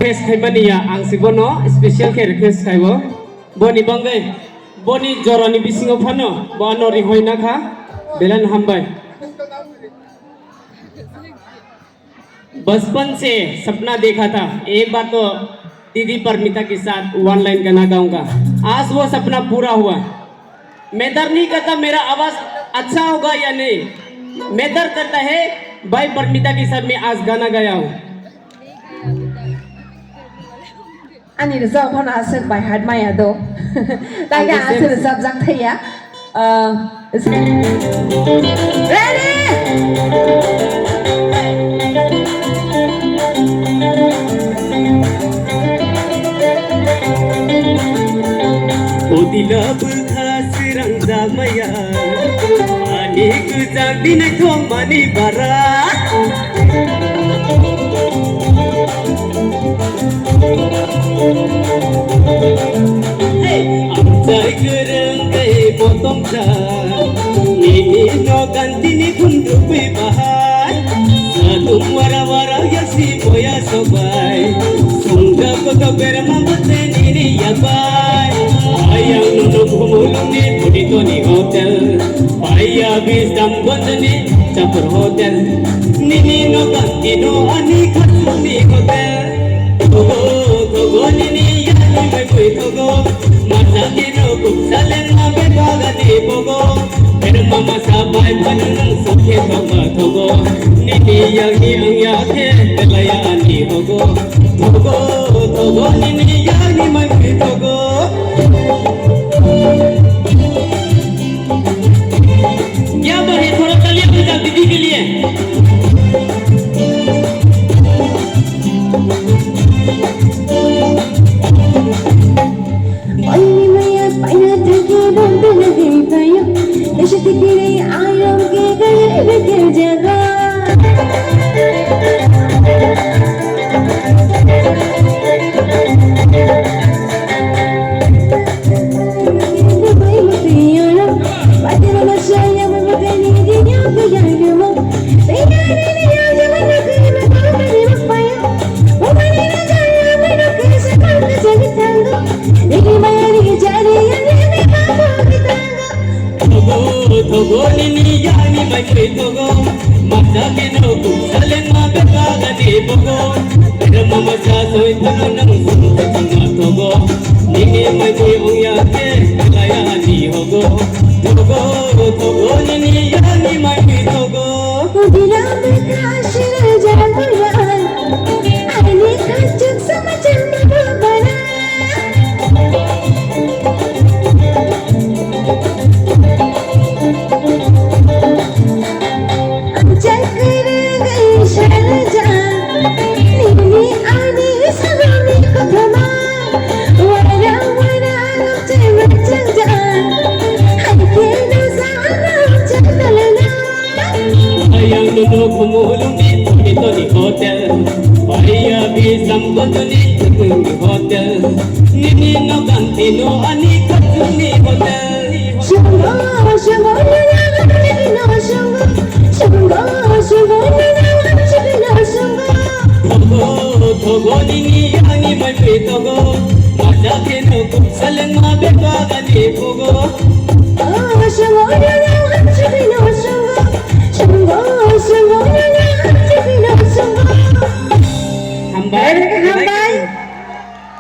request kaibania ang si bono special ke request kaibo boni bangai boni jorani bisingo phano bono rihoi na kha belan hambai बचपन से सपना देखा था एक बार तो दीदी परमिता के साथ वन लाइन गाना गाऊंगा आज वो सपना पूरा हुआ मैं दर्द नहीं करता मेरा आवाज अच्छा होगा या नहीं मैं दर्द करता है भाई परमिता के साथ मैं आज गाना गाया हूँ anh được do con là sự bài hát mày à đâu đại cả sự được dập dắt thầy á ready Dilab khas rang damaya ani kujang dinai thong mani bara amjai gereng kai potong ja ni no gantini kundu pi bahai sadum wara wara yasi moya sobai sungga ko berma bate ni yabai ayang nunu kumuluni pudito ni hotel paya bisam gondani campur hotel nini no gantino ani khatu ni hotel togo togo nini yani mai koi togo mata kino kupsalen ma be baga ni bogo per mama sabai panang sokhe toga togo nini yani angya the kelaya ani hogo togo togo nini yani mai koi togo क्या बढ़े थोड़ा तालियां बजा दीदी के लिए Pani maya paina thaki dond lage tayo ऐसे तेरे आयों के गले में गिर जागा Togo nini yani mai koi togo mata ke no kupsalen ma be baga ni bogo per mama sa soi thano nang sum thanga togo nini mai koi ongya ke laya ni hogo togo togo nini yani mai koi togo दिला में काश रह जाऊंगा आने का जग समझ में बना Nunu kumuluni pudito ni hotel paya bisam gondani ni hotel nini no gantino ani khatu ni hotel Shungo shungo nana nana shungo shungo shungo nana nana shungo Togo togo nini yani mai pe togo mata ke no kupsalen ma be baga ni bogo shungo nana nana shungo shungo shungo nana nana shungo hambar